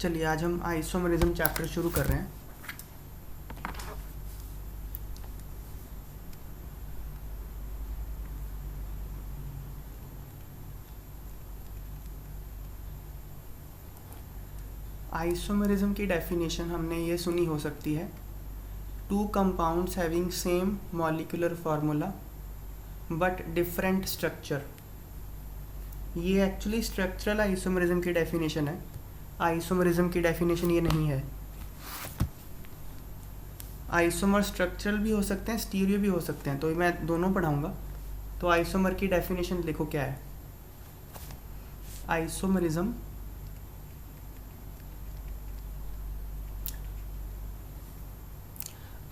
चलिए आज हम आइसोमरिज्म चैप्टर शुरू कर रहे हैं। आइसोमरिज्म की डेफिनेशन हमने ये सुनी हो सकती है, two compounds having same molecular formula but different structure. ये एक्चुअली स्ट्रक्चरल आइसोमरिज्म की डेफिनेशन है, आइसोमरिज्म की डेफिनेशन ये नहीं है। आइसोमर स्ट्रक्चरल भी हो सकते हैं, स्टीरियो भी हो सकते हैं, तो मैं दोनों पढ़ाऊंगा। तो आइसोमर की डेफिनेशन देखो क्या है। आइसोमरिज्म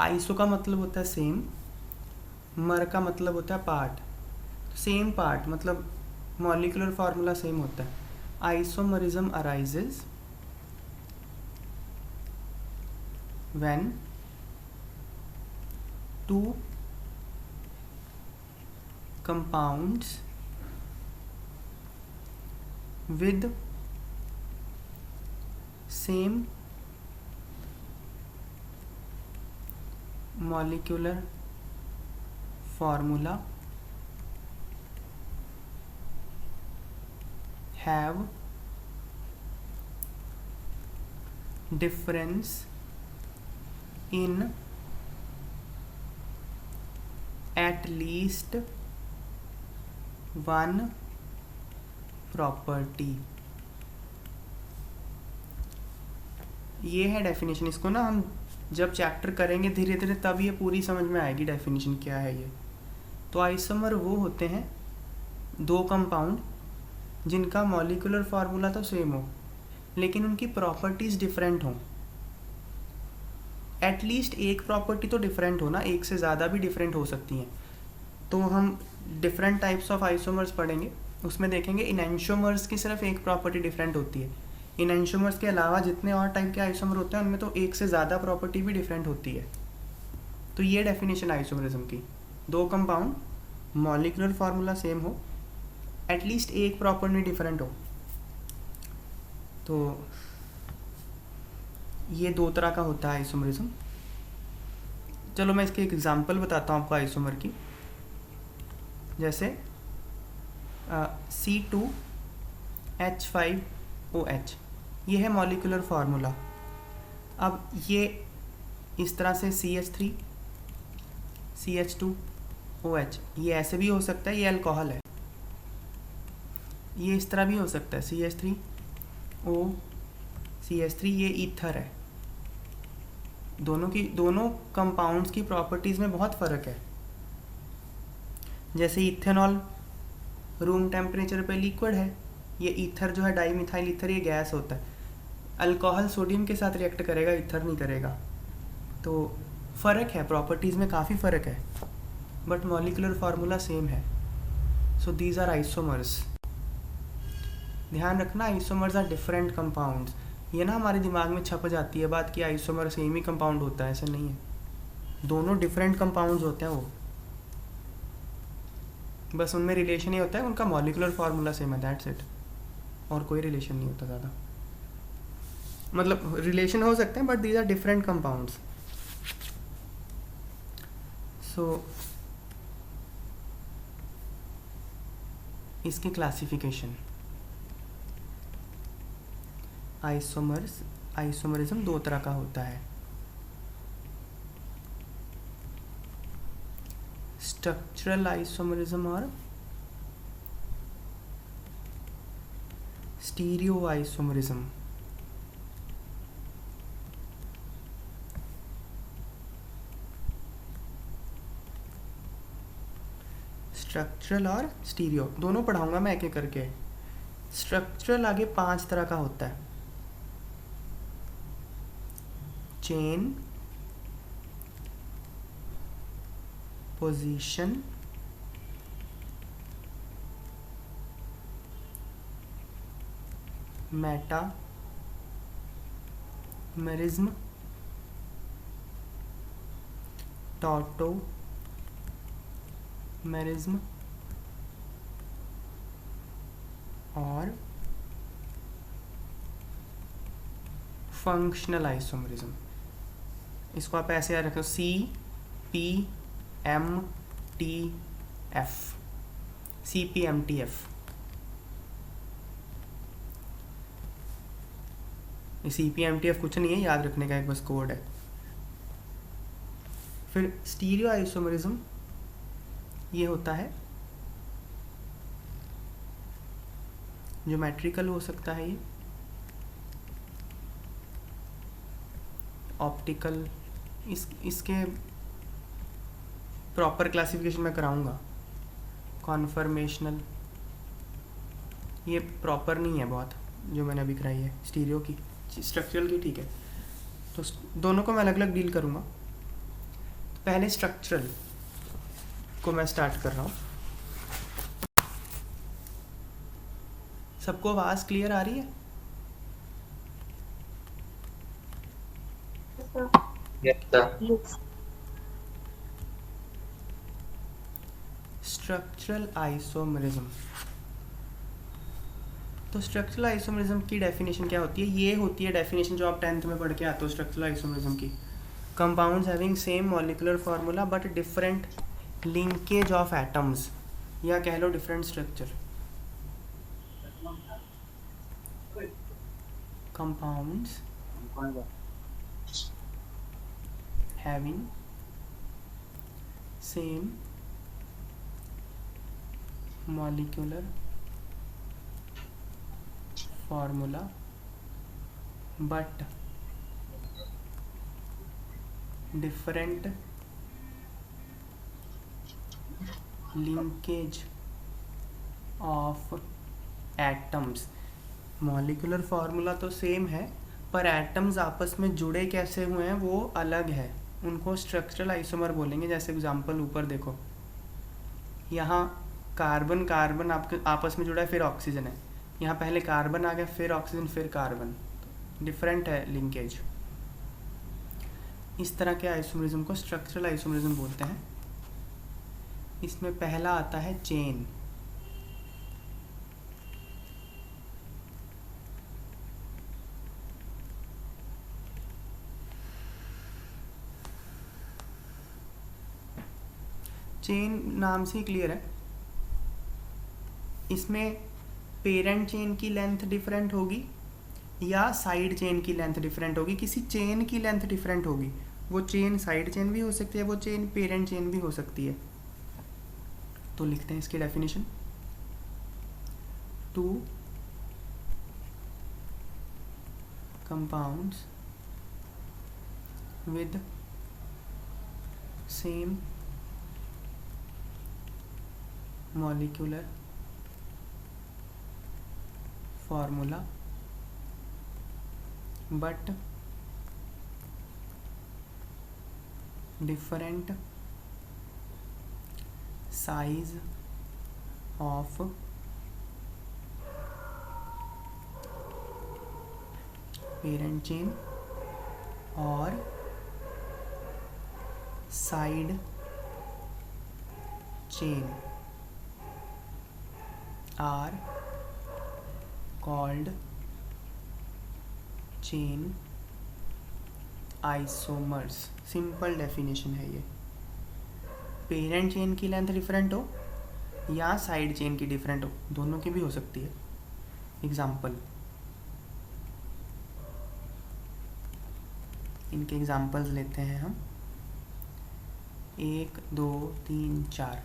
आइसो का मतलब होता है सेम, मर का मतलब होता है पार्ट। सेम पार्ट मतलब मॉलिक्यूलर फार्मूला सेम होता है। Isomerism arises when two compounds with same molecular formula have difference in at least one property। ये है डेफिनेशन। इसको ना हम जब चैप्टर करेंगे धीरे धीरे तब ये पूरी समझ में आएगी डेफिनेशन क्या है ये। तो आइसोमर वो होते हैं दो कंपाउंड जिनका मॉलिक्यूलर फार्मूला तो सेम हो लेकिन उनकी प्रॉपर्टीज़ डिफरेंट हों। एटलीस्ट एक प्रॉपर्टी तो डिफरेंट हो ना, एक से ज़्यादा भी डिफरेंट हो सकती हैं। तो हम डिफरेंट टाइप्स ऑफ आइसोमर्स पढ़ेंगे, उसमें देखेंगे इनैंशोमर्स की सिर्फ एक प्रॉपर्टी डिफरेंट होती है। इनैंशोमर्स के अलावा जितने और टाइप के आइसोमर होते हैं उनमें तो एक से ज़्यादा प्रॉपर्टी भी डिफरेंट होती है। तो ये डेफिनेशन आइसोमरिज्म की, दो कंपाउंड मॉलिक्यूलर फार्मूला सेम हो, एटलीस्ट एक प्रॉपर्टी डिफरेंट हो। तो ये दो तरह का होता है आइसोमरिज्म। चलो मैं इसके एक एग्जांपल बताता हूँ आपको आइसोमर की। जैसे C2H5OH, ये है मॉलिक्यूलर फार्मूला। अब ये इस तरह से CH3CH2OH, ये ऐसे भी हो सकता है, ये अल्कोहल है। ये इस तरह भी हो सकता है CH3OCH3, ये ईथर है। दोनों कंपाउंड्स की प्रॉपर्टीज़ में बहुत फ़र्क है। जैसे इथेनॉल रूम टेम्परेचर पे लिक्विड है, ये ईथर जो है डाईमिथाइल ईथर, ये गैस होता है। अल्कोहल सोडियम के साथ रिएक्ट करेगा, ईथर नहीं करेगा। तो फ़र्क है, प्रॉपर्टीज़ में काफ़ी फ़र्क है, बट मॉलिक्यूलर फार्मूला सेम है। So these are isomers. ध्यान रखना, आइसोमर्स आर डिफरेंट कंपाउंड्स। ये ना हमारे दिमाग में छप जाती है बात कि आइसोमर सेम ही कंपाउंड होता है, ऐसा नहीं है। दोनों डिफरेंट कंपाउंड्स होते हैं वो, बस उनमें रिलेशन ये होता है उनका मॉलिक्यूलर फार्मूला सेम है, दैट्स इट। और कोई रिलेशन नहीं होता ज़्यादा, मतलब रिलेशन हो सकते हैं but these are different compounds. So इसकी क्लासिफिकेशन, आइसोमरिज्म दो तरह का होता है, स्ट्रक्चरल आइसोमरिज्म और स्टीरियो आइसोमरिज्म। स्ट्रक्चरल और स्टीरियो दोनों पढ़ाऊंगा मैं एक एक करके। स्ट्रक्चरल आगे 5 तरह का होता है, चेन, पोजीशन, मेटामेरिज्म, टॉटोमेरिज्म और फंक्शनल आइसोमरिज्म, इसको आप ऐसे याद रखो, CPMTF, CPMTF। CPMTF कुछ नहीं है, याद रखने का एक बस कोड है। फिर स्टीरियो आइसोमरिज्म, ये होता है ज्योमेट्रिकल हो सकता है, ये ऑप्टिकल, इसके प्रॉपर क्लासिफिकेशन मैं कराऊंगा। कॉन्फर्मेशनल, ये प्रॉपर नहीं है बहुत जो मैंने अभी कराई है स्टीरियो की, स्ट्रक्चरल की, ठीक है। तो दोनों को मैं अलग अलग डील करूंगा। तो पहले स्ट्रक्चरल को मैं स्टार्ट कर रहा हूँ। सबको आवाज़ क्लियर आ रही है? स्ट्रक्चरल आइसोमरिज्म, तो स्ट्रक्चरल आइसोमरिज्म की डेफिनेशन क्या होती है? ये होती है डेफिनेशन जो आप 10th में पढ़ के आते हो स्ट्रक्चरल आइसोमरिज्म की। Compounds having same molecular formula but different linkage of atoms, या कह लो different structure. Compounds having same molecular formula but different linkage of atoms. Molecular formula तो सेम है पर एटम्स आपस में जुड़े कैसे हुए हैं वो अलग है, उनको स्ट्रक्चरल आइसोमर बोलेंगे। जैसे एग्जांपल ऊपर देखो, यहाँ कार्बन कार्बन आपके आपस में जुड़ा है, फिर ऑक्सीजन है, यहाँ पहले कार्बन आ गया, फिर ऑक्सीजन, फिर कार्बन, डिफरेंट है लिंकेज। इस तरह के आइसोमरिज्म को स्ट्रक्चरल आइसोमरिज्म बोलते हैं। इसमें पहला आता है चेन। चेन नाम से ही क्लियर है, इसमें पेरेंट चेन की लेंथ डिफरेंट होगी या साइड चेन की लेंथ डिफरेंट होगी, किसी चेन की लेंथ डिफरेंट होगी। वो चेन साइड चेन भी हो सकती है, वो चेन पेरेंट चेन भी हो सकती है। तो लिखते हैं इसकी definition, 2 compounds with same molecular formula but different size of parent chain और side chain are called chain isomers. Simple definition है ये। पेरेंट चेन की लेंथ डिफरेंट हो या साइड चेन की डिफरेंट हो, दोनों की भी हो सकती है। एग्जाम्पल, इनके एग्जाम्पल्स लेते हैं हम। 1 2 3 4,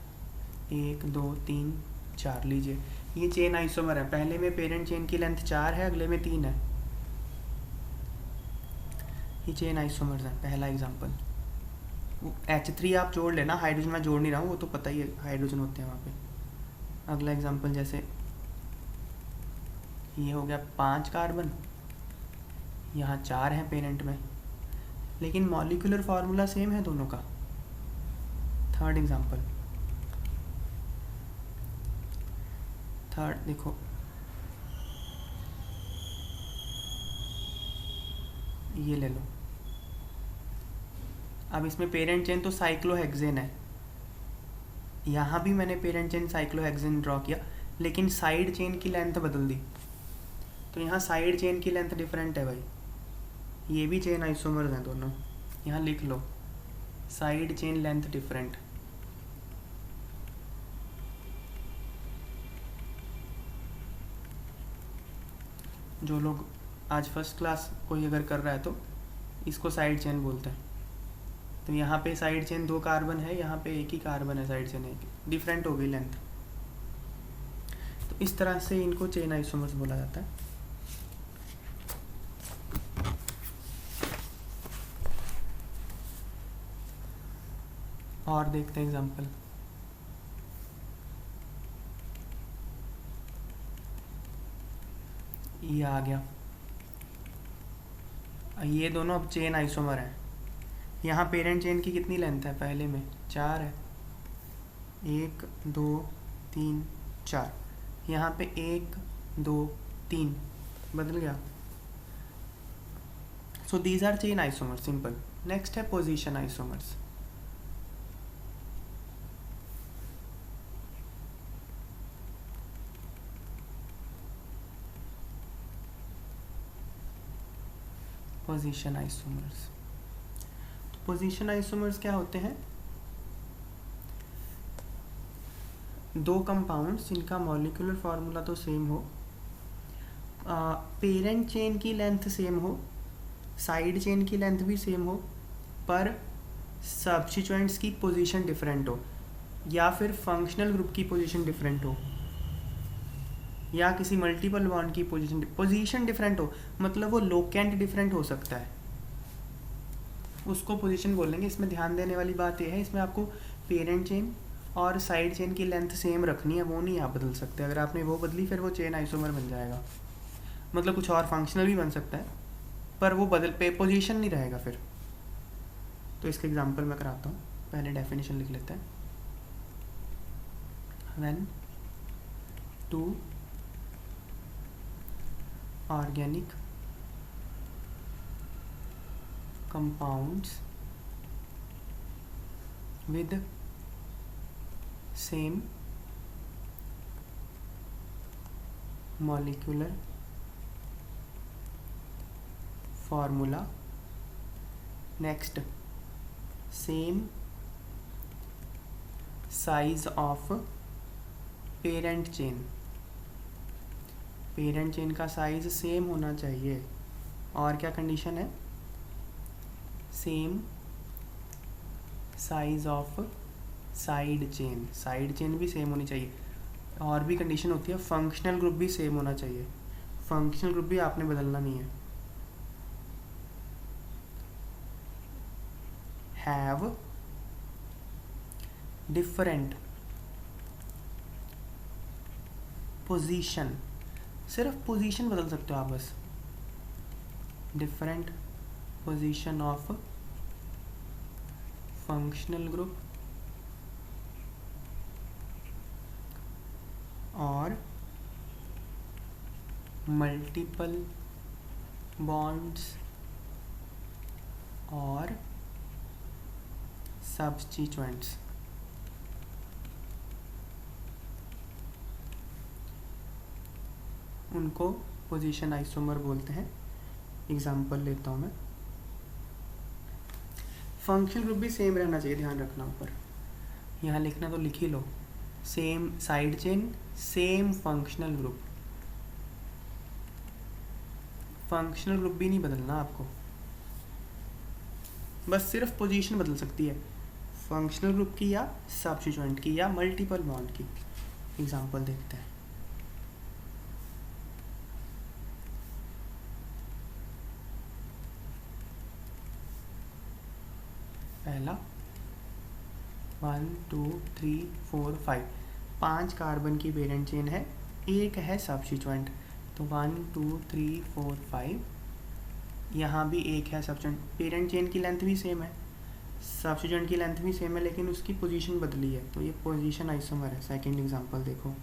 1 2 3 4 लीजिए, ये चेन आइसोमर है। पहले में पेरेंट चेन की लेंथ 4 है, अगले में 3 है। ये चेन आइसोमर्स है, पहला एग्जांपल। H3 आप जोड़ लेना, हाइड्रोजन मैं जोड़ नहीं रहा हूँ, वो तो पता ही है हाइड्रोजन होते हैं वहाँ पे। अगला एग्जांपल, जैसे ये हो गया 5 कार्बन, यहाँ 4 हैं पेरेंट में, लेकिन मॉलिक्यूलर फार्मूला सेम है दोनों का। थर्ड एग्जांपल, थर्ड देखो, ये ले लो। अब इसमें पेरेंट चेन तो साइक्लोहेक्सेन है, यहाँ भी मैंने पेरेंट चेन साइक्लोहेक्सेन ड्रॉ किया, लेकिन साइड चेन की लेंथ बदल दी, तो यहाँ साइड चेन की लेंथ डिफरेंट है भाई। ये भी चेन आइसोमर्स हैं दोनों, यहाँ लिख लो साइड चेन लेंथ डिफरेंट। जो लोग आज फर्स्ट क्लास कोई अगर कर रहा है तो इसको साइड चेन बोलते हैं। तो यहाँ पे साइड चेन 2 कार्बन है, यहाँ पे एक ही कार्बन है, साइड चेन एक, डिफरेंट हो गई लेंथ। तो इस तरह से इनको चेन आइसोमर्स बोला जाता है। और देखते हैं एग्जांपल। ये आ गया, ये दोनों अब चेन आइसोमर हैं। यहाँ पेरेंट चेन की कितनी लेंथ है, पहले में 4 है, 1 2 3 4, यहाँ पे 1 2 3 बदल गया। So these are chain isomer, simple. Next है पोजीशन आइसोमर्स। पोजीशन आइसोमर्स, तो पोजीशन आइसोमर्स क्या होते हैं? 2 कंपाउंड्स जिनका मॉलिक्यूलर फार्मूला तो सेम हो, पेरेंट चेन की लेंथ सेम हो, साइड चेन की लेंथ भी सेम हो, पर सब्स्टिट्यूएंट्स की पोजीशन डिफरेंट हो, या फिर फंक्शनल ग्रुप की पोजीशन डिफरेंट हो, या किसी मल्टीपल बॉन्ड की पोजीशन डिफरेंट हो, मतलब वो लोकेंट डिफरेंट हो सकता है, उसको पोजीशन बोलेंगे। इसमें ध्यान देने वाली बात यह है, इसमें आपको पेरेंट चेन और साइड चेन की लेंथ सेम रखनी है, वो नहीं आप बदल सकते। अगर आपने वो बदली फिर वो चेन आइसोमर बन जाएगा। मतलब कुछ और फंक्शनल भी बन सकता है, पर वो पोजीशन नहीं रहेगा फिर। तो इसके एग्जांपल मैं कराता हूँ, पहले डेफिनेशन लिख लेते हैं। When 2 organic compounds with same molecular formula, next same size of parent chain, parent chain का साइज सेम होना चाहिए। और क्या कंडीशन है? Same size of side chain, side chain भी सेम होनी चाहिए। और भी कंडीशन होती है, फंक्शनल ग्रुप भी सेम होना चाहिए। फंक्शनल ग्रुप भी आपने बदलना नहीं है। हैव डिफरेंट पोजीशन, सिर्फ पोजीशन बदल सकते हो आप बस। Different position of functional group और मल्टीपल बॉन्ड्स और सब्स्टिट्यूएंट्स। उनको पोजीशन आइसोमर बोलते हैं। एग्जाम्पल लेता हूँ मैं। फंक्शनल ग्रुप भी सेम रहना चाहिए, ध्यान रखना। ऊपर यहाँ लिखना तो लिख ही लो, same side chain same functional group. Functional group भी नहीं बदलना आपको, बस सिर्फ पोजीशन बदल सकती है, फंक्शनल ग्रुप की या सब्स्टिट्यूएंट की या मल्टीपल बॉन्ड की। एग्जाम्पल देखते हैं। पहला 1 2 3 4 5, 5 कार्बन की पेरेंट चेन है, एक है सब्स्टिट्यूएंट। तो 1 2 3 4 5, यहाँ भी एक है सब्स्टिट्यूएंट। पेरेंट चेन की लेंथ भी सेम है, सब्स्टिट्यूएंट की लेंथ भी सेम है, लेकिन उसकी पोजीशन बदली है, तो ये पोजीशन आइसोमर है। सेकंड एग्जांपल देखो,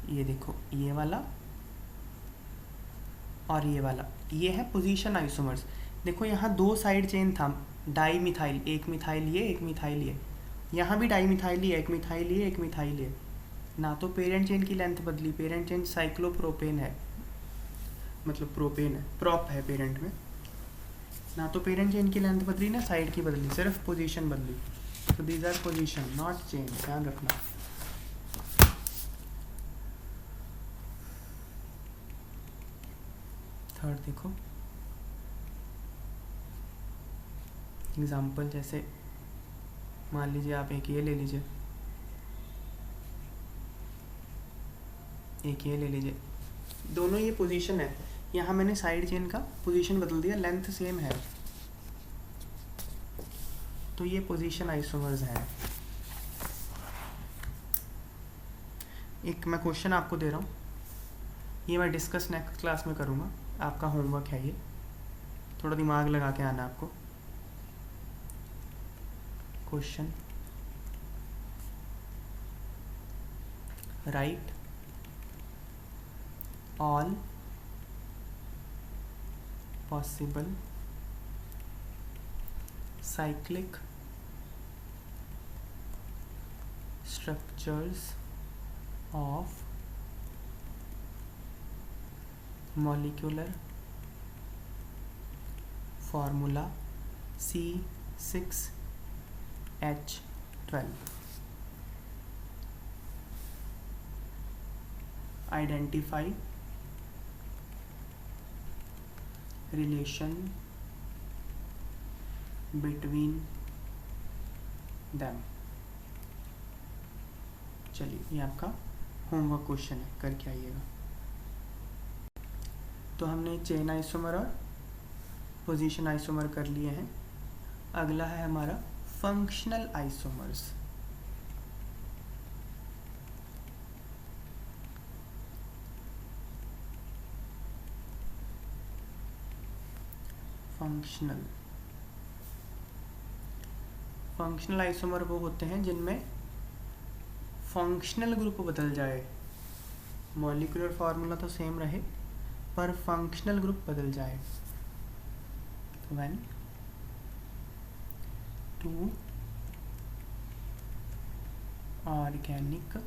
ये देखो, ये वाला और ये वाला, ये है पोजीशन आइसोमर्स। देखो यहाँ 2 साइड चेन था, डाई मिथाइल, एक मिथाइल ये एक मिथाइल ये, यहाँ भी डाई मिथाइल ये, एक मिथाइल ये एक मिथाइल ये। ना तो पेरेंट चेन की लेंथ बदली, पेरेंट चेन साइक्लोप्रोपेन है, मतलब प्रोपेन है, प्रॉप है पेरेंट में ना, तो पेरेंट चेन की लेंथ बदली ना साइड की बदली, सिर्फ पोजीशन बदली। तो these are position not chain, ध्यान रखना। थर्ड देखो एग्जाम्पल, जैसे मान लीजिए आप एक ये ले लीजिए, एक ये ले लीजिए, दोनों ये पोजीशन है, यहाँ मैंने साइड चेन का पोजीशन बदल दिया, लेंथ सेम है, तो ये पोजीशन आइसोमर्स है। एक मैं क्वेश्चन आपको दे रहा हूँ, ये मैं डिस्कस नेक्स्ट क्लास में करूँगा, आपका होमवर्क है ये, थोड़ा दिमाग लगा के आना आपको। Question, right all possible cyclic structures of molecular formula C6H12. Identify relation between them। चलिए ये आपका होमवर्क क्वेश्चन है, करके आइएगा। तो हमने चेन आइसोमर और पोजीशन आइसोमर कर लिए हैं। अगला है हमारा फंक्शनल आइसोमर्स। फंक्शनल आइसोमर वो होते हैं जिनमें फंक्शनल ग्रुप बदल जाए, मॉलिक्यूलर फार्मूला तो सेम रहे पर फंक्शनल ग्रुप बदल जाए। तो when two organic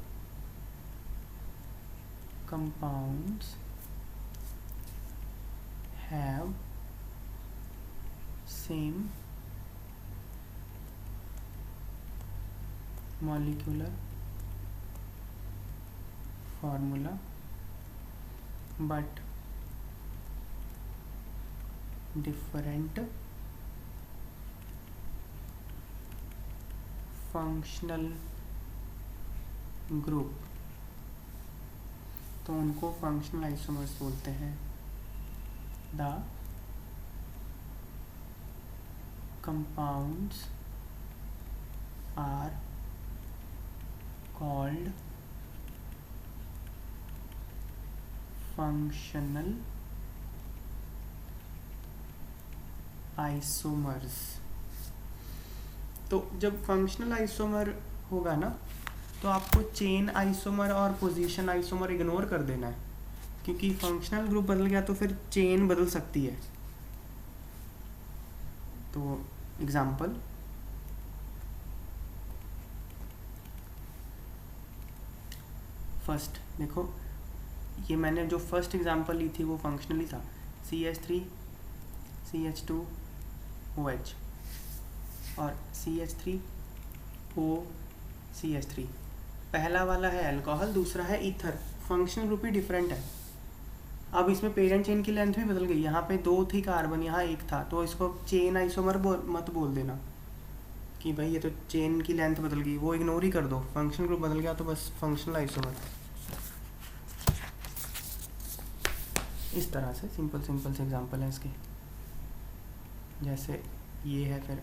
compounds have same molecular formula but different functional group, तो उनको फंक्शनल आइसोमर्स बोलते हैं। The compounds are called functional isomers। तो जब फंक्शनल आइसोमर होगा ना, तो आपको चेन आइसोमर और पोजीशन आइसोमर इग्नोर कर देना है, क्योंकि फंक्शनल ग्रुप बदल गया तो फिर चेन बदल सकती है। तो एग्जाम्पल, फर्स्ट देखो, ये मैंने जो फर्स्ट एग्जाम्पल ली थी वो फंक्शनली था, CH3 CH2 OH और CH3 O CH3। पहला वाला है अल्कोहल, दूसरा है ईथर, फंक्शनल ग्रुप ही डिफरेंट है। अब इसमें पेरेंट चेन की लेंथ भी बदल गई, यहाँ पे 2 थी कार्बन, यहाँ 1 था, तो इसको चेन आइसोमर मत बोल देना कि भाई ये तो चेन की लेंथ बदल गई, वो इग्नोर ही कर दो, फंक्शनल ग्रुप बदल गया तो बस फंक्शनल आइसोमर। इस तरह से सिंपल से एग्जांपल है इसके, जैसे ये है, फिर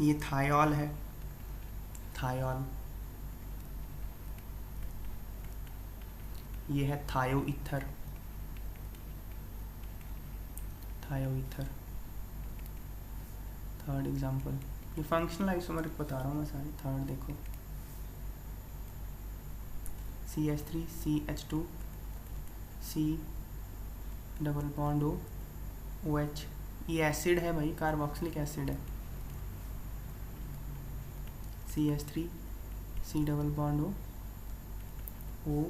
ये थायोल है, थायोल, ये है थायो ईथर, थायो ईथर। थर्ड एग्जांपल, ये फंक्शनल आइसोमर बता रहा हूँ मैं सारे। थर्ड देखो, CH3 CH2 C double bond O OH, ये एसिड है भाई, कार्बोक्सिलिक एसिड है। CH3 C double bond O ओ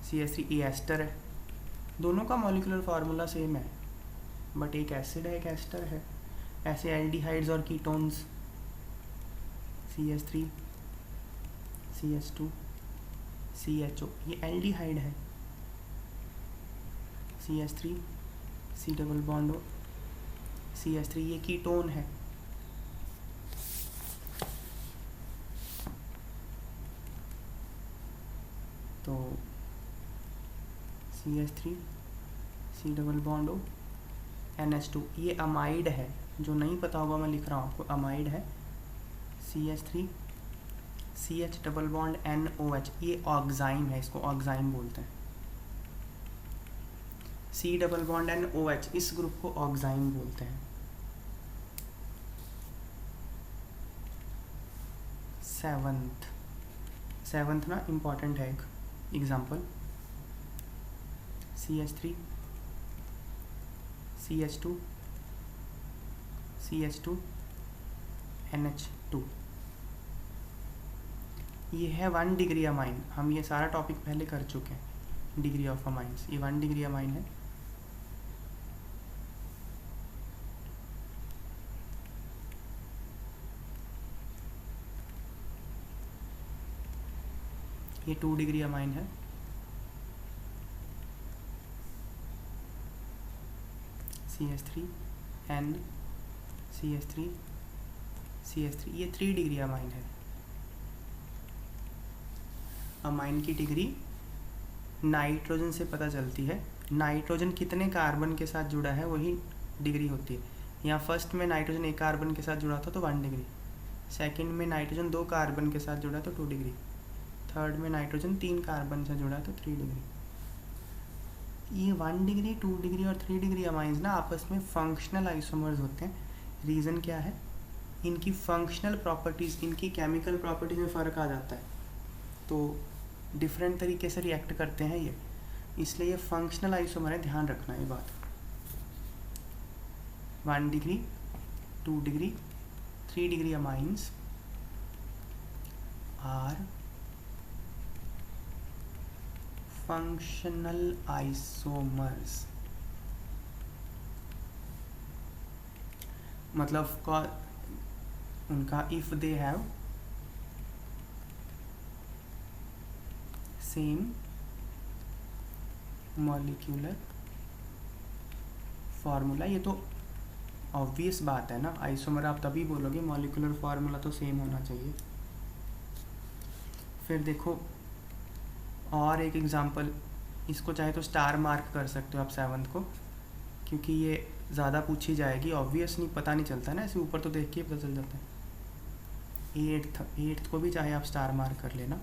CH3 ये एस्टर है, दोनों का मॉलिक्यूलर फार्मूला सेम है, बट एक एसिड है एक एस्टर है। ऐसे एल्डिहाइड्स और कीटोन्स CH3 CH2 CHO, ये एल्डिहाइड है, CH3 C double bond O CH3, ये कीटोन है। तो CH3 C double bond O NH2, ये अमाइड है, जो नहीं पता होगा मैं लिख रहा हूँ आपको, अमाइड है। CH3 CH double bond NOH, ये ऑक्साइम है, इसको ऑक्साइम बोलते हैं। C डबल बॉन्ड NOH, इस ग्रुप को ऑक्साइम बोलते हैं। सेवंथ ना इम्पॉर्टेंट है, एक example CH3 CH2 CH2 NH2, ये है 1 डिग्री अमाइन। हम ये सारा टॉपिक पहले कर चुके हैं, डिग्री ऑफ अमाइंस, ये 1 डिग्री अमाइन है। ये 2 डिग्री अमाइन है। CH3 N CH3 CH3, ये 3 डिग्री अमाइन है। अमाइन की डिग्री नाइट्रोजन से पता चलती है, नाइट्रोजन कितने कार्बन के साथ जुड़ा है वही डिग्री होती है। यहाँ फर्स्ट में नाइट्रोजन 1 कार्बन के साथ जुड़ा था तो 1 डिग्री, सेकंड में नाइट्रोजन 2 कार्बन के साथ जुड़ा तो 2 डिग्री, थर्ड में नाइट्रोजन 3 कार्बन से जुड़ा तो 3 डिग्री। ये 1 डिग्री 2 डिग्री और 3 डिग्री अमाइंस ना आपस में फंक्शनल आइसोमर्स होते हैं। रीज़न क्या है, इनकी फंक्शनल प्रॉपर्टीज़, इनकी केमिकल प्रॉपर्टीज़ में फ़र्क आ जाता है, तो डिफरेंट तरीके से रिएक्ट करते हैं ये, इसलिए ये फंक्शनल आइसोमर है, ध्यान रखना ये बात। 1 degree 2 degree 3 degree amines are functional isomers, मतलब उनका if they have same molecular formula, ये तो ऑब्वियस बात है ना, आइसोमर आप तभी बोलोगे, मॉलिक्यूलर फार्मूला तो सेम होना चाहिए। फिर देखो और एक एग्जांपल, इसको चाहे तो स्टार मार्क कर सकते हो आप 7th को, क्योंकि ये ज़्यादा पूछी जाएगी, ऑब्वियस नहीं, पता नहीं चलता ना, ऐसे ऊपर तो देख के पता चल जाता है। 8th को भी चाहे आप स्टार मार्क कर लेना।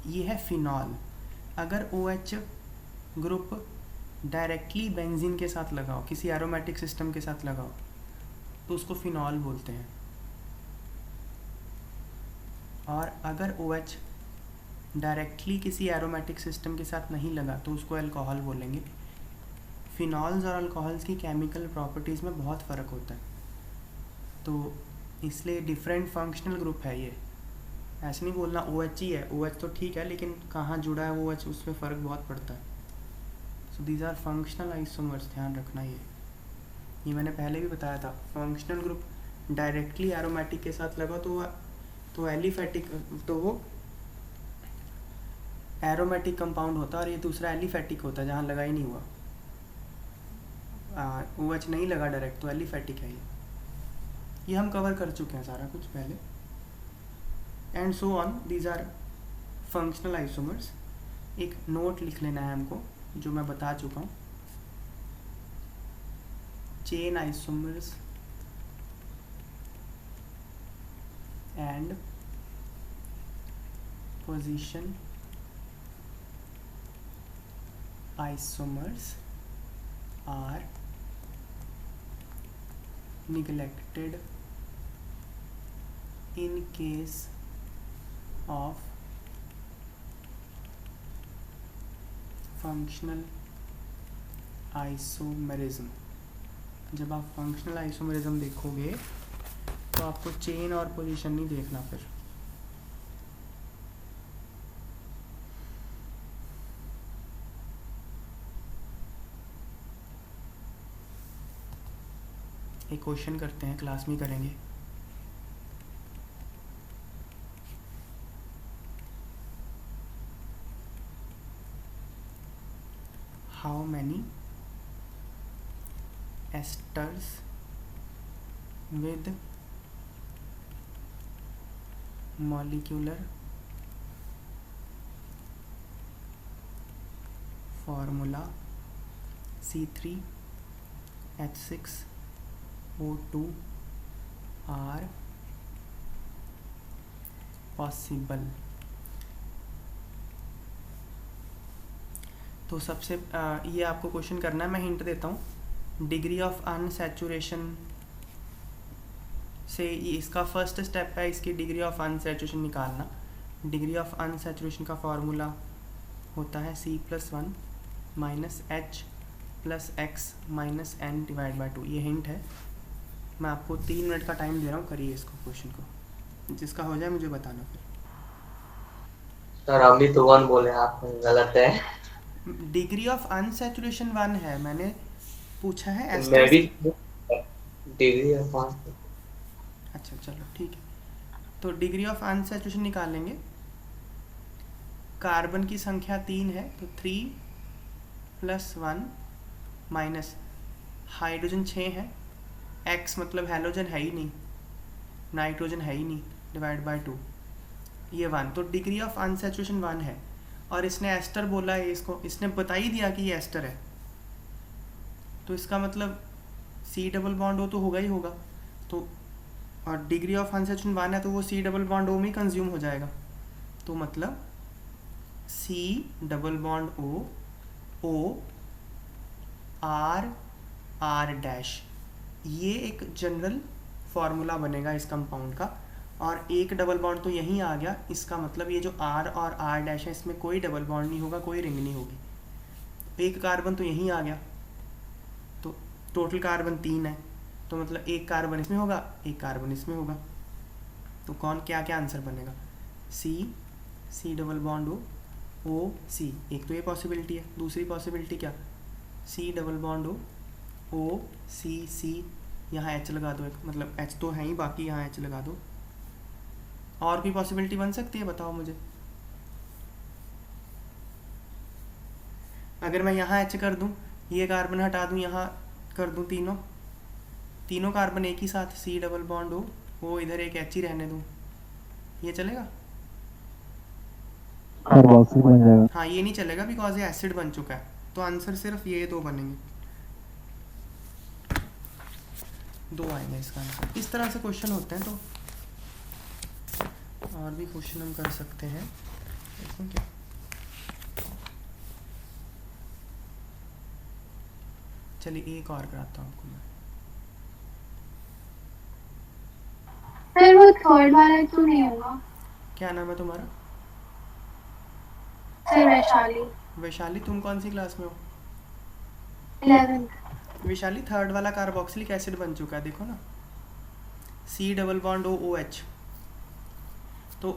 ये है फिनॉल। अगर OH ग्रुप डायरेक्टली बेंजीन के साथ लगाओ, किसी एरोमेटिक सिस्टम के साथ लगाओ, तो उसको फिनॉल बोलते हैं। और अगर OH डायरेक्टली किसी एरोमेटिक सिस्टम के साथ नहीं लगा तो उसको अल्कोहल बोलेंगे। फिनॉल्स और अल्कोहल्स की केमिकल प्रॉपर्टीज़ में बहुत फ़र्क होता है, तो इसलिए डिफरेंट फंक्शनल ग्रुप है ये। ऐसे नहीं बोलना OH ही है, OH तो ठीक है लेकिन कहाँ जुड़ा है OH, उसमें फ़र्क बहुत पड़ता है। So these are functional isomers, ध्यान रखना ये मैंने पहले भी बताया था। फंक्शनल ग्रुप डायरेक्टली एरोमेटिक के साथ लगा तो एलिफेटिक, तो वो एरोमेटिक कंपाउंड होता है, और ये दूसरा एलिफेटिक होता है जहाँ लगा ही नहीं हुआ। OH नहीं लगा डायरेक्ट तो एलिफेटिक है ये हम कवर कर चुके हैं सारा कुछ पहले। And so on, these are functional isomers. एक नोट लिख लेना है हमको जो मैं बता चुका हूँ, chain isomers and position isomers are neglected in case of functional isomerism. जब आप फंक्शनल आइसोमेरिज्म देखोगे तो आपको चेन और पोजीशन नहीं देखना। फिर एक क्वेश्चन करते हैं, क्लास में करेंगे। How many esters with molecular formula C3H6O2 are possible। तो सबसे ये आपको क्वेश्चन करना है, मैं हिंट देता हूँ। डिग्री ऑफ अनसैचुरेशन से इसका फर्स्ट स्टेप है इसकी डिग्री ऑफ अनसैचुरेशन निकालना। डिग्री ऑफ अनसैचुरेशन का फॉर्मूला होता है C+1 -H + X - N/2। ये हिंट है। मैं आपको 3 मिनट का टाइम दे रहा हूँ, करिए इसको क्वेश्चन को, जिसका हो जाए मुझे बताना। फिर सर अभी तो 1 बोले आप, गलत है। डिग्री ऑफ अनसैचुरेशन 1 है, मैंने पूछा है मैं एस्टर। भी डिग्री ऑफ अच्छा चलो ठीक है। तो डिग्री ऑफ अनसैचुरेशन निकालेंगे। कार्बन की संख्या 3 है तो 3 + 1 माइनस हाइड्रोजन 6 है। x मतलब हैलोजन है ही नहीं, नाइट्रोजन है ही नहीं, /2 ये 1। तो डिग्री ऑफ अनसैचुरेशन 1 है। और इसने एस्टर बोला है, इसको इसने बता ही दिया कि ये एस्टर है, तो इसका मतलब C+O तो होगा ही होगा। तो और डिग्री ऑफ अनसैचुरेशन 1 है तो वो C+O में कंज्यूम हो जाएगा। तो मतलब C+O R ये एक जनरल फार्मूला बनेगा इस कंपाउंड का। और एक डबल बॉन्ड तो यहीं आ गया, इसका मतलब ये जो R और R' है इसमें कोई डबल बॉन्ड नहीं होगा, कोई रिंग नहीं होगी। एक कार्बन तो यहीं आ गया, तो टोटल कार्बन 3 है, तो मतलब एक कार्बन इसमें होगा, एक कार्बन इसमें होगा। तो कौन क्या क्या आंसर बनेगा? C+O एक तो ये पॉसिबिलिटी है। दूसरी पॉसिबिलिटी क्या? C+O यहाँ H लगा दो, एक मतलब H तो है ही, बाकी यहाँ H लगा दो। और भी पॉसिबिलिटी बन सकती है, बताओ मुझे। अगर मैं यहाँ H कर दूँ, ये कार्बन हटा दूँ, यहाँ कर दूँ तीनों कार्बन एक ही साथ C+O इधर एक H ही रहने दूँ, ये चलेगा? कार्बोक्सिल बन जाएगा। हाँ ये नहीं चलेगा, बिकॉज ये एसिड बन चुका है। तो आंसर सिर्फ ये 2 बनेंगे, 2 आएंगे इसका आंसर। इस तरह से क्वेश्चन होते हैं। तो और भी क्वेश्चन हम कर सकते हैं, इसमें क्या। चलिए एक और कराता हूँ आपको मैं। सर वो थर्ड वाला तो नहीं होगा? क्या नाम है तुम्हारा? सर वैशाली। वैशाली, तुम कौन सी क्लास में हो? 11th। वैशाली, थर्ड वाला कार्बोक्सिलिक एसिड बन चुका है, देखो ना, C+OOH। तो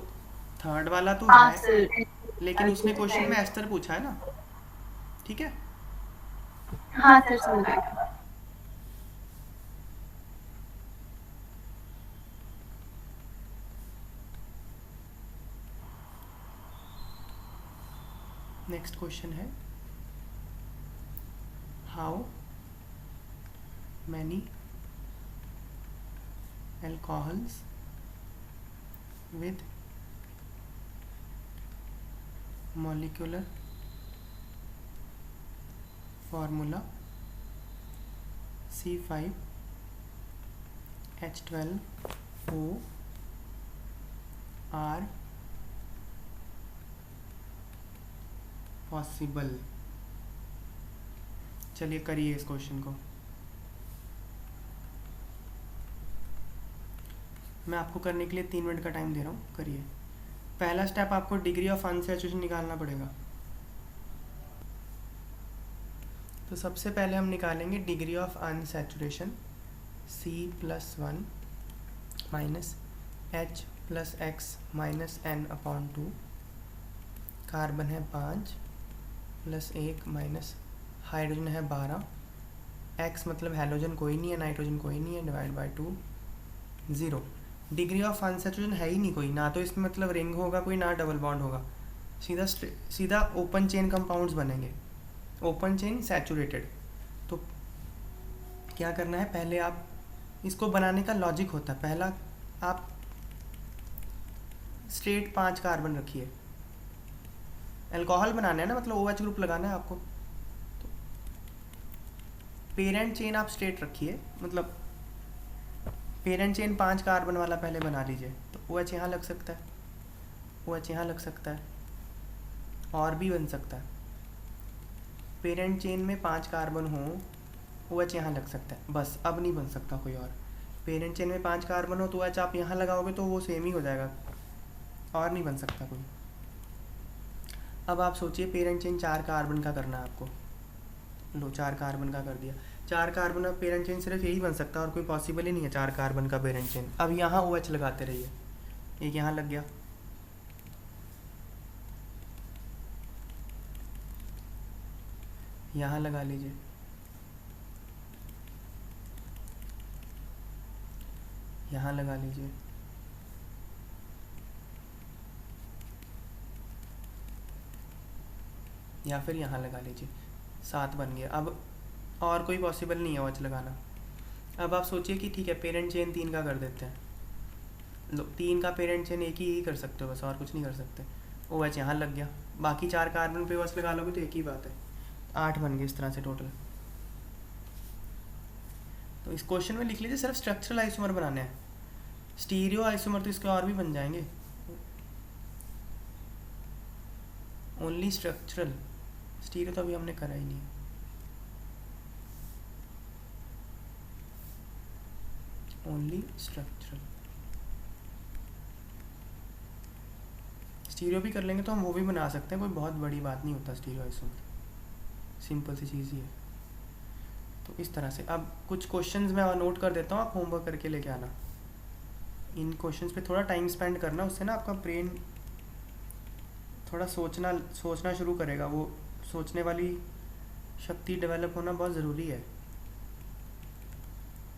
थर्ड वाला तो हाँ है, सर। लेकिन उसने क्वेश्चन में एस्टर पूछा है ना, ठीक है। हाँ सर समझ गया। नेक्स्ट क्वेश्चन है, how many alcohols with molecular formula C5H12O are possible। चलिए करिए इस क्वेश्चन को। मैं आपको करने के लिए 3 मिनट का टाइम दे रहा हूँ, करिए। पहला स्टेप, आपको डिग्री ऑफ अनसैचुरेशन निकालना पड़ेगा। तो सबसे पहले हम निकालेंगे degree of unsaturation C+1 minus H plus x minus n/2, carbon है 5 प्लस 1 माइनस हाइड्रोजन है 12, x मतलब हैलोजन कोई नहीं है, नाइट्रोजन कोई नहीं है, divide by 2 0। Degree of unsaturation है ही नहीं कोई, ना तो इसमें मतलब रिंग होगा कोई, ना डबल बॉन्ड होगा, सीधा सीधा ओपन चेन कंपाउंड्स बनेंगे, ओपन चेन सैचुरेटेड। तो क्या करना है, पहले आप इसको बनाने का लॉजिक होता है, पहला आप स्ट्रेट 5 कार्बन रखिए, अल्कोहल बनाना है ना, मतलब OH ग्रुप लगाना है आपको, तो पेरेंट चेन आप स्ट्रेट रखिए, मतलब पेरेंट चेन 5 कार्बन वाला पहले बना लीजिए। तो OH यहाँ लग सकता है, OH यहाँ लग सकता है, और भी बन सकता है। पेरेंट चेन में 5 कार्बन हो, OH यहाँ लग सकता है, बस अब नहीं बन सकता कोई और। पेरेंट चेन में 5 कार्बन हो तो OH आप यहाँ लगाओगे तो वो सेम ही हो जाएगा, और नहीं बन सकता कोई। अब आप सोचिए पेरेंट चेन 4 कार्बन का करना है आपको, लो 4 कार्बन का कर दिया, 4 कार्बन का पेरेंट चेन सिर्फ यही बन सकता है, और कोई पॉसिबल ही नहीं है 4 कार्बन का पेरेंट चेन। अब यहाँ OH लगाते रहिए, एक यहाँ लग गया, यहाँ लगा लीजिए, यहाँ लगा लीजिए, या फिर यहाँ लगा लीजिए, 7 बन गया। अब और कोई पॉसिबल नहीं है OH लगाना। अब आप सोचिए कि ठीक है पेरेंट चेन 3 का कर देते हैं, लो 3 का पेरेंट चेन एक ही कर सकते हो बस, और कुछ नहीं कर सकते। OH यहाँ लग गया, बाकी 4 कार्बन पे OH लगा लोगे तो एक ही बात है, 8 बन गए इस तरह से टोटल। तो इस क्वेश्चन में लिख लीजिए सिर्फ स्ट्रक्चरल आइसोमर बनाने हैं, स्टीरियो आइसोमर तो इसके और भी बन जाएंगे, ओनली स्ट्रक्चरल, स्टीरियो तो अभी हमने करा ही नहीं है। ओनली स्ट्रक्चरल, स्टीरियो भी कर लेंगे तो हम वो भी बना सकते हैं, कोई बहुत बड़ी बात नहीं होता स्टीरियो आइसोमर, सिंपल सी चीज़ ही है। तो इस तरह से अब कुछ क्वेश्चंस मैं नोट कर देता हूँ, आप होमवर्क करके लेके आना। इन क्वेश्चंस पे थोड़ा टाइम स्पेंड करना, उससे ना आपका ब्रेन थोड़ा सोचना शुरू करेगा, वो सोचने वाली शक्ति डेवलप होना बहुत ज़रूरी है।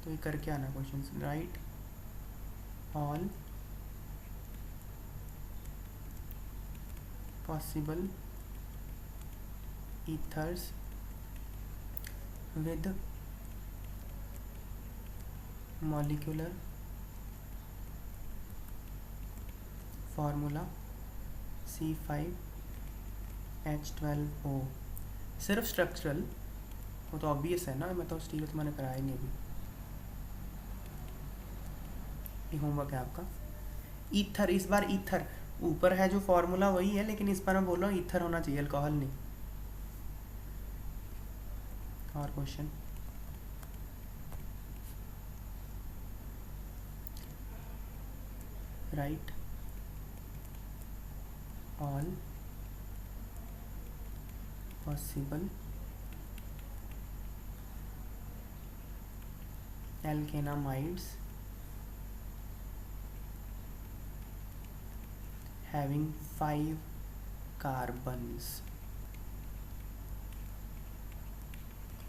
तो ये करके आना questions, right all possible ethers with molecular formula C5H12O। सिर्फ स्ट्रक्चरल, वो तो ऑब्वियस है ना, मैं तो स्टीरियो तो मैंने कराया ही नहीं अभी, ये होमवर्क है आपका। ईथर, इस बार ईथर ऊपर है जो फॉर्मूला वही है, लेकिन इस बार मैं बोल रहा हूँ ईथर होना चाहिए, अल्कोहल नहीं। और question, right all possible alkanamides having 5 carbons।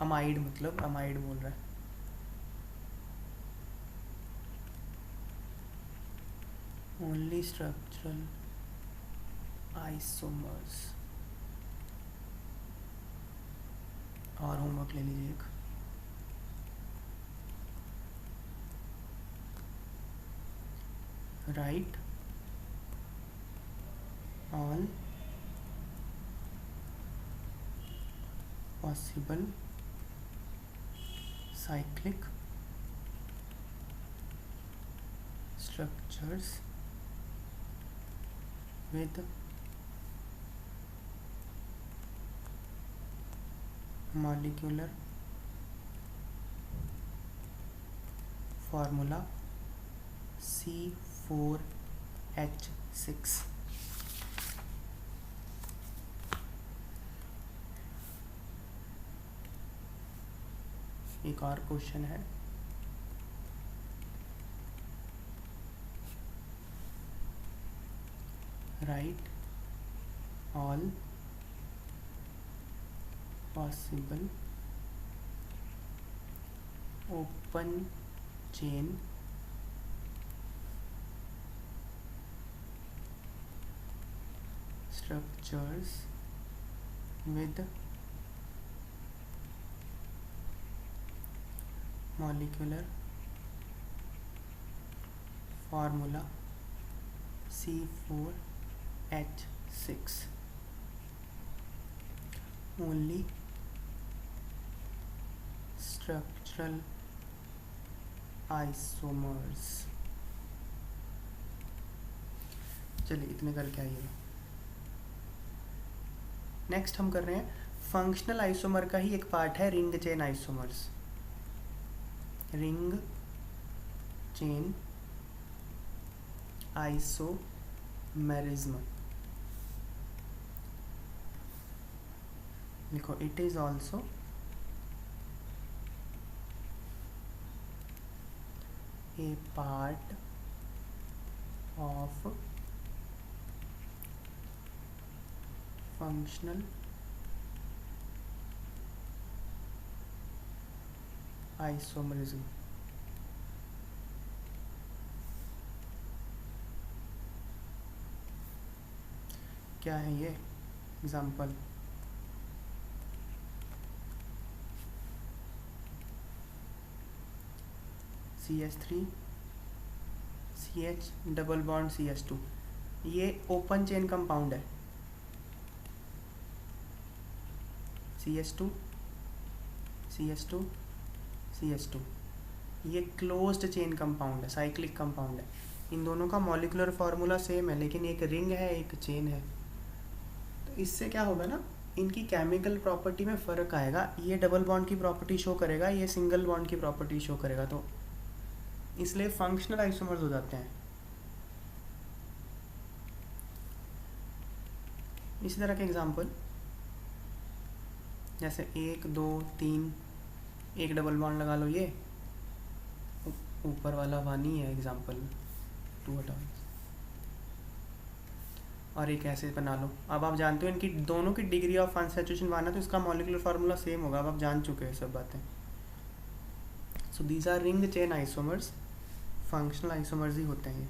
Amide मतलब अमाइड बोल रहा है, ओनली स्ट्रक्चरल आइसोमर्स। और होमवर्क ले लीजिए एक, right all possible cyclic structures with molecular formula C4H6। एक और क्वेश्चन है, right all possible open chain structures with molecular formula C4H6. Only structural isomers. चलिए इतने करके आइए। नेक्स्ट हम कर रहे हैं फंक्शनल आइसोमर का ही एक पार्ट है ring chain isomers. Ring chain isomerism लिखो, it is also a part of functional isomerism. क्या है ये? Example, CH3 CH double bond CH2, ये ओपन चेन कंपाउंड है। CH2 CH2 CH2, ये क्लोज्ड चेन कंपाउंड है, साइक्लिक कंपाउंड है। इन दोनों का मॉलिक्यूलर फार्मूला सेम है, लेकिन एक रिंग है एक चेन है। तो इससे क्या होगा ना, इनकी केमिकल प्रॉपर्टी में फ़र्क आएगा। ये डबल बॉन्ड की प्रॉपर्टी शो करेगा, ये सिंगल बॉन्ड की प्रॉपर्टी शो करेगा, तो इसलिए फंक्शनल आइसोमर्स हो जाते हैं। इसी तरह के एग्जांपल, जैसे 1 2 3, एक डबल बॉन्ड लगा लो, ये ऊपर वाला वानी है एग्जांपल 2 हटाओ, और एक ऐसे बना लो। अब आप जानते हो इनकी दोनों की डिग्री ऑफ अनसैचुरेशन 1 है, तो इसका मॉलिक्यूलर फार्मूला सेम होगा। अब आप जान चुके हैं सब बातें। So these are ring chain isomers, functional isomers ही होते हैं ये।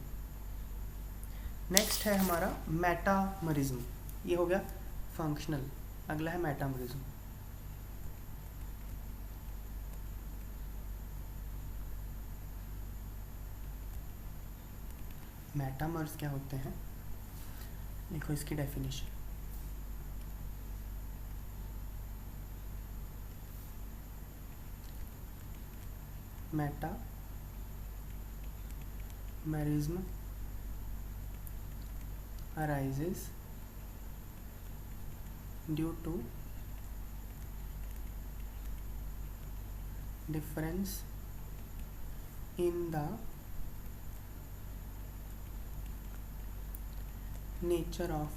नेक्स्ट है हमारा मेटामरिज्म, ये हो गया फंक्शनल। अगला है मेटामरिज्म। मेटामर्स क्या होते हैं, देखो इसकी definition. Metamerism arises due to difference in the nature of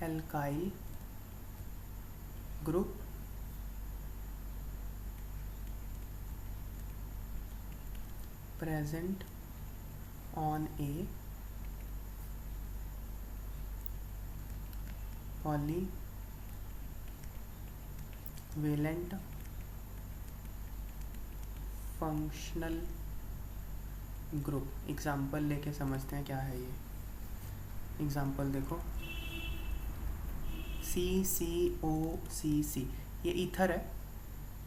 alkyl group present on a polyvalent functional group. Example लेके समझते हैं क्या है ये। एग्जाम्पल देखो, CCOCC, ये ईथर है,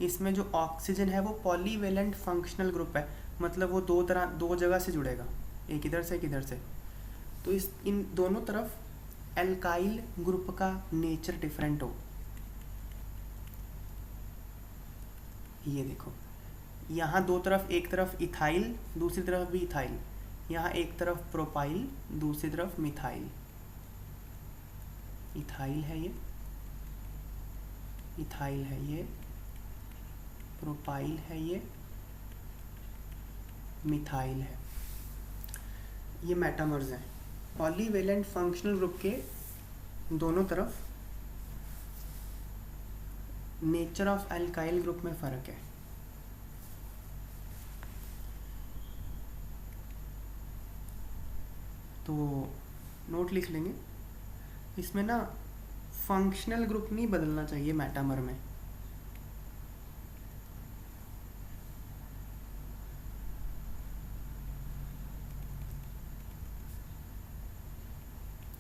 इसमें जो ऑक्सीजन है वो पॉलीवेलेंट फंक्शनल ग्रुप है, मतलब वो दो जगह से जुड़ेगा, एक इधर से एक इधर से। तो इन दोनों तरफ एल्काइल ग्रुप का नेचर डिफरेंट हो। ये देखो, यहाँ दो तरफ, एक तरफ इथाइल दूसरी तरफ भी इथाइल, यहाँ एक तरफ प्रोपाइल दूसरी तरफ मिथाइल। इथाइल है ये, इथाइल है ये, प्रोपाइल है ये, मिथाइल है। ये मेटामर्स हैं। पॉलीवेलेंट फंक्शनल ग्रुप के दोनों तरफ नेचर ऑफ अल्काइल ग्रुप में फ़र्क है। तो नोट लिख लेंगे इसमें ना, फंक्शनल ग्रुप नहीं बदलना चाहिए मेटामर में।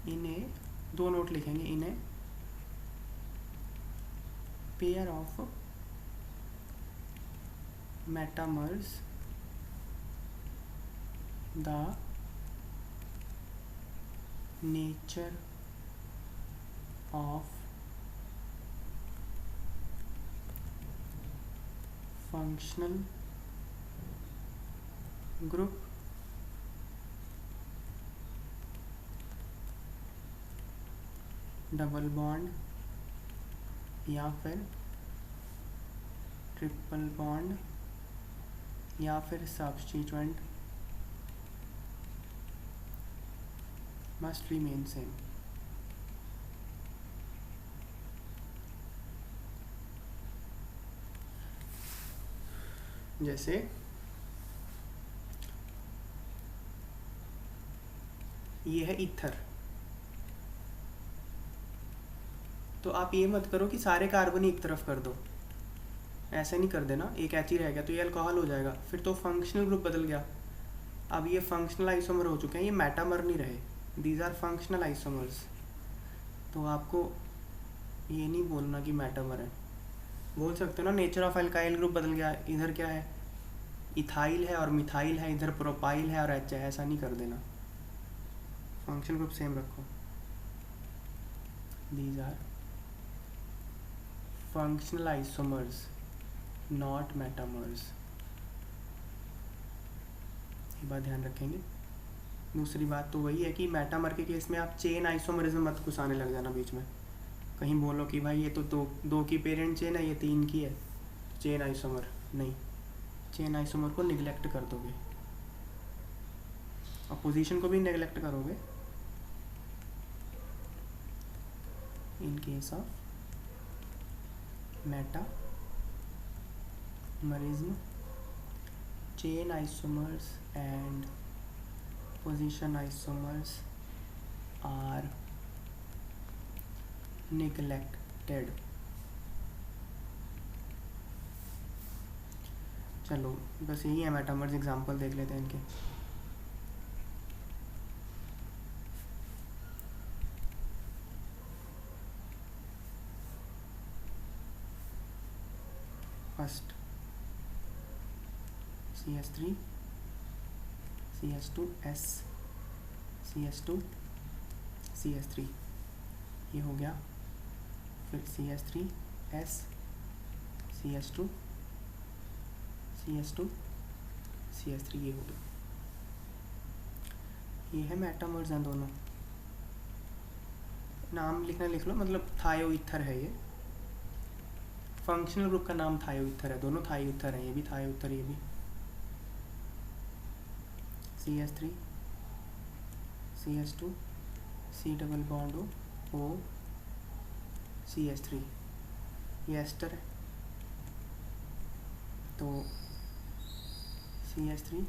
इन्हें दो नोट लिखेंगे, इन्हें pair of metamers the nature of functional group double bond या फिर ट्रिपल बॉन्ड या फिर सब्स्टिट्यूएंट मस्ट रिमेन सेम। जैसे ये है ईथर, तो आप ये मत करो कि सारे कार्बन एक तरफ कर दो, ऐसे नहीं कर देना, एक एच ही रह गया तो ये अल्कोहल हो जाएगा, फिर तो फंक्शनल ग्रुप बदल गया। अब ये फंक्शनल आइसोमर हो चुके हैं, ये मेटामर नहीं रहे, दीज आर फंक्शनल आइसोमर्स। तो आपको ये नहीं बोलना कि मेटामर है, बोल सकते हो ना नेचर ऑफ अल्काइल ग्रुप बदल गया, इधर क्या है इथाइल है और मिथाइल है, इधर प्रोपाइल है और एच है, ऐसा नहीं कर देना, फंक्शन ग्रुप सेम रखो। These are functional isomers not metamers, ये बात ध्यान रखेंगे। दूसरी बात तो वही है कि मेटामर के केस में आप चेन आइसोमरिज्म मत घुसाने लग जाना बीच में, कहीं बोलो कि भाई ये तो दो की पेरेंट चेन है, ये 3 की है, चेन आइसोमर नहीं, चेन आइसोमर को निगलेक्ट कर दोगे, अपोजिशन को भी निगलेक्ट करोगे। In case of metamerism chain isomers and position isomers are neglected। चलो बस यही है मेटामर्स, एग्जांपल देख लेते हैं इनके। First CH3 CH2S CH2 CH3 ये हो गया, फिर CH3S CH2 CH2 CH3 ये हो गया। ये है मेटामर्स हैं दोनों, नाम लिखना लिख लो, मतलब थायोईथर है ये, फंक्शनल ग्रुप का नाम थायोईथर है, दोनों थायोईथर हैं, ये भी थायोईथर ये भी। CH3 CH2 C double bond O CH3 ये एस्टर है, तो CH3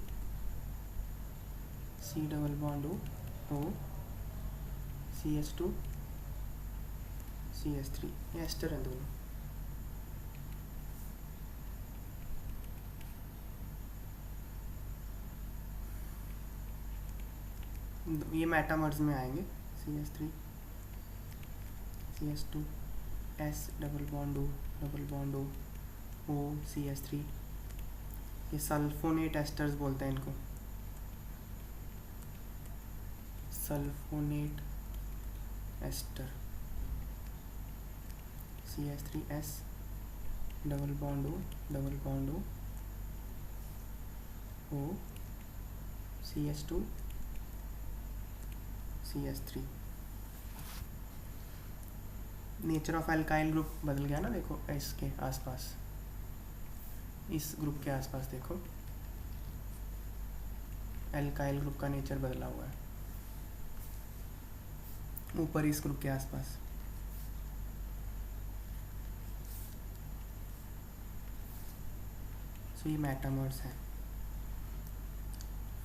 C double bond O CH2 CH3 ये एस्टर है दोनों। ये मेटामर्स में आएंगे, CH3 CH2 S double bond O CH3 ये सल्फोनेट एस्टर्स बोलते हैं इनको, sulphonate ester. CH3S double bond O CH2 CH3। Nature of alkyl group बदल गया ना, देखो इसके आसपास, इस ग्रुप के आसपास देखो अल्काइल ग्रुप का नेचर बदला हुआ है, ऊपर इस ग्रुप के आसपास। सो ये मेटामर्स हैं।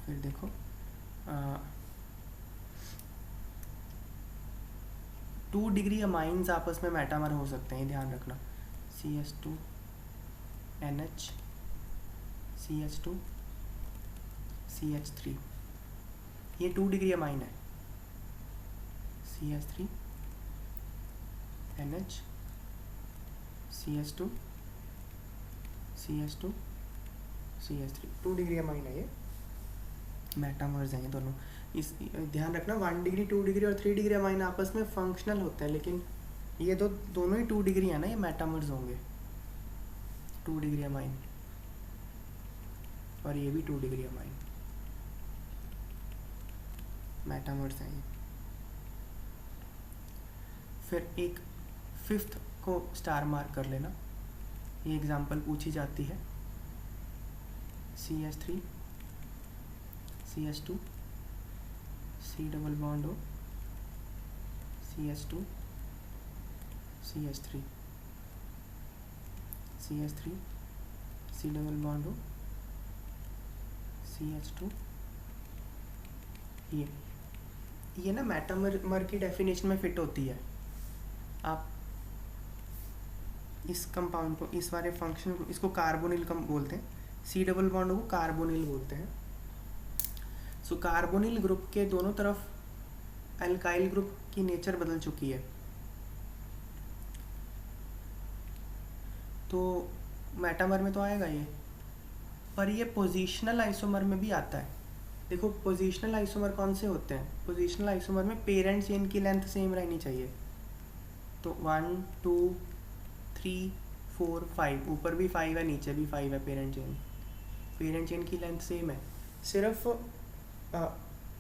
फिर देखो 2 डिग्री अमाइंस आपस में मेटामर हो सकते हैं, ध्यान रखना। CH2 NH CH2 CH3, ये 2 डिग्री अमाइन है। CH3 NH CH2 CH2 CH3, 2 degree amine है, ये मेटामर्स हैं ये दोनों। इस ध्यान रखना 1 डिग्री 2 डिग्री और 3 डिग्री अमाइन आपस में फंक्शनल होते हैं, लेकिन ये दोनों ही 2 डिग्री है ना, ये मेटामर्स होंगे 2 डिग्री अमाइन, और ये भी 2 डिग्री अमाइन, मेटामर्स हैं ये। फिर एक 5th को स्टार मार्क कर लेना, ये एग्जांपल पूछी जाती है। CH3 CH2 C double bond O CH2 CH3 CH3 C double bond O CH2, ये ना मेटामर की डेफिनेशन में फिट होती है। आप इस कंपाउंड को, इस वाले फंक्शन को, इसको कार्बोनिल बोलते हैं, C डबल बॉन्ड को कार्बोनिल बोलते हैं। सो कार्बोनिल ग्रुप के दोनों तरफ एल्काइल ग्रुप की नेचर बदल चुकी है, तो मेटामर में तो आएगा ये, पर ये पोजीशनल आइसोमर में भी आता है। देखो पोजीशनल आइसोमर कौन से होते हैं, पोजीशनल आइसोमर में पेरेंट चेन की लेंथ सेम रहनी चाहिए। तो 1 2 3 4 5, ऊपर भी 5 है नीचे भी 5 है, पेरेंट चेन की लेंथ सेम है सिर्फ।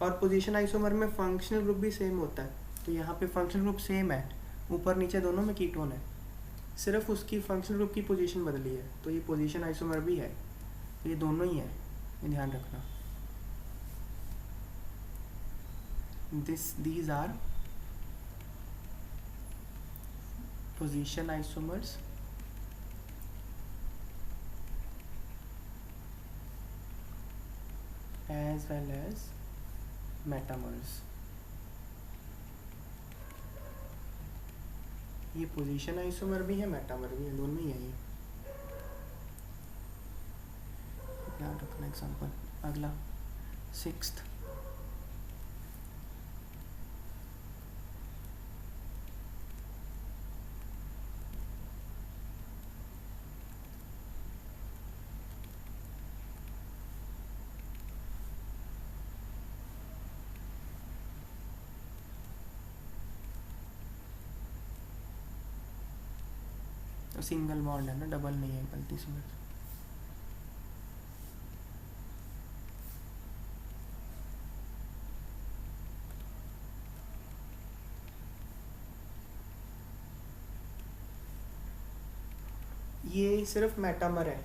और पोजीशन आइसोमर में फंक्शनल ग्रुप भी सेम होता है, तो यहाँ पे फंक्शनल ग्रुप सेम है, ऊपर नीचे दोनों में कीटोन है, सिर्फ उसकी फंक्शनल ग्रुप की पोजीशन बदली है, तो ये पोजीशन आइसोमर भी है, तो ये दोनों ही है, ये ध्यान रखना। these are position isomers as well as metamers। ये पोजीशन आइसोमर भी है, मेटामर भी है, दोनों ही है ये, ध्यान रखना। एग्जांपल अगला 6th, तो सिंगल बॉन्ड है ना, डबल नहीं है, गलती से। ये सिर्फ मेटामर है।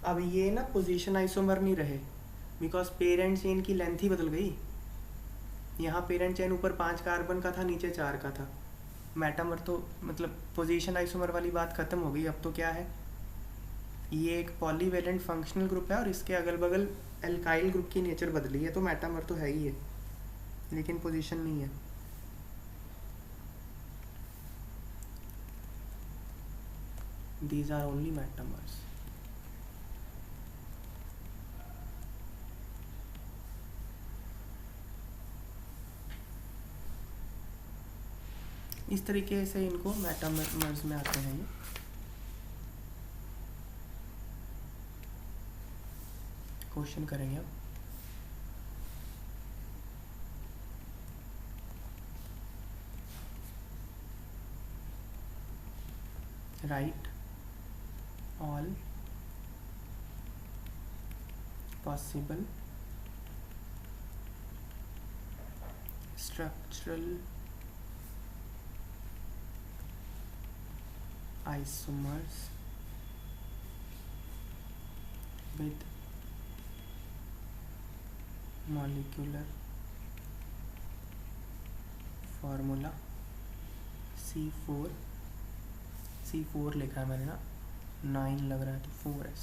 अब ये ना पोजीशन आइसोमर नहीं रहे, बिकॉज पेरेंट चेन की लेंथ ही बदल गई। यहाँ पेरेंट चेन ऊपर 5 कार्बन का था, नीचे 4 का था। मेटामर तो मतलब पोजीशन आइसोमर वाली बात ख़त्म हो गई। अब तो क्या है, ये एक पॉलीवेलेंट फंक्शनल ग्रुप है और इसके अगल बगल एल्काइल ग्रुप की नेचर बदली है, तो मेटामर तो है ही है, लेकिन पोजीशन नहीं है। These are only metamers। इस तरीके से इनको मेटामर्स में आते हैं ये। क्वेश्चन करेंगे अब। Right all possible structural isomers with molecular formula C4 लिखा है मैंने ना, 9 लग रहा है तो 4 है,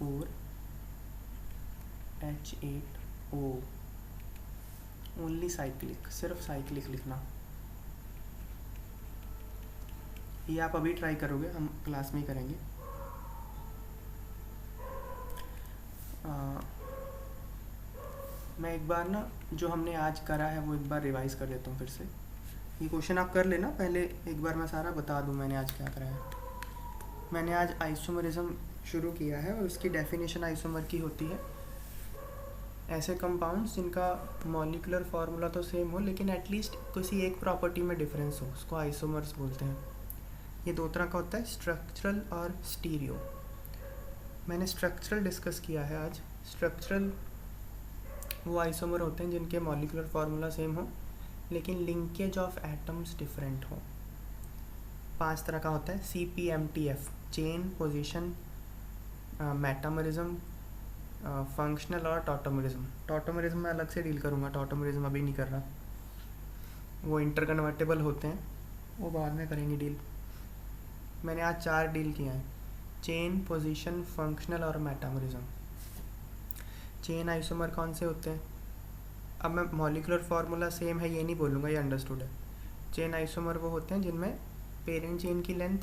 4H8O, ओनली साइक्लिक, सिर्फ साइक्लिक लिखना। ये आप अभी ट्राई करोगे, हम क्लास में ही करेंगे। मैं एक बार ना जो हमने आज करा है वो एक बार रिवाइज़ कर देता हूँ फिर से। ये क्वेश्चन आप कर लेना पहले, एक बार मैं सारा बता दूँ मैंने आज क्या करा है। मैंने आज आइसोमरिज्म शुरू किया है और उसकी डेफिनेशन आइसोमर की होती है ऐसे कंपाउंड्स जिनका मॉलिक्यूलर फार्मूला तो सेम हो लेकिन एटलीस्ट किसी एक प्रॉपर्टी में डिफरेंस हो, उसको आइसोमर्स बोलते हैं। ये दो तरह का होता है, स्ट्रक्चरल और स्टीरियो। मैंने स्ट्रक्चरल डिस्कस किया है आज। स्ट्रक्चरल वो आइसोमर होते हैं जिनके मॉलिक्यूलर फार्मूला सेम हो लेकिन लिंकेज ऑफ एटम्स डिफरेंट हो। 5 तरह का होता है, CPMTF, chain, position, metamerism, functional और टॉटोमरिज्म। टॉटोमरिज्म मैं अलग से डील करूँगा, टॉटोमरिज्म अभी नहीं कर रहा। वो इंटरकन्वर्टेबल होते हैं, वो बाद में करेंगे डील। मैंने आज 4 डील किया है, चेन, पोजीशन, फंक्शनल और मेटामरिज्म। चेन आइसोमर कौन से होते हैं? अब मैं मॉलिक्यूलर फार्मूला सेम है ये नहीं बोलूँगा, ये अंडरस्टूड है। चेन आइसोमर वो होते हैं जिनमें पेरेंट चेन की लेंथ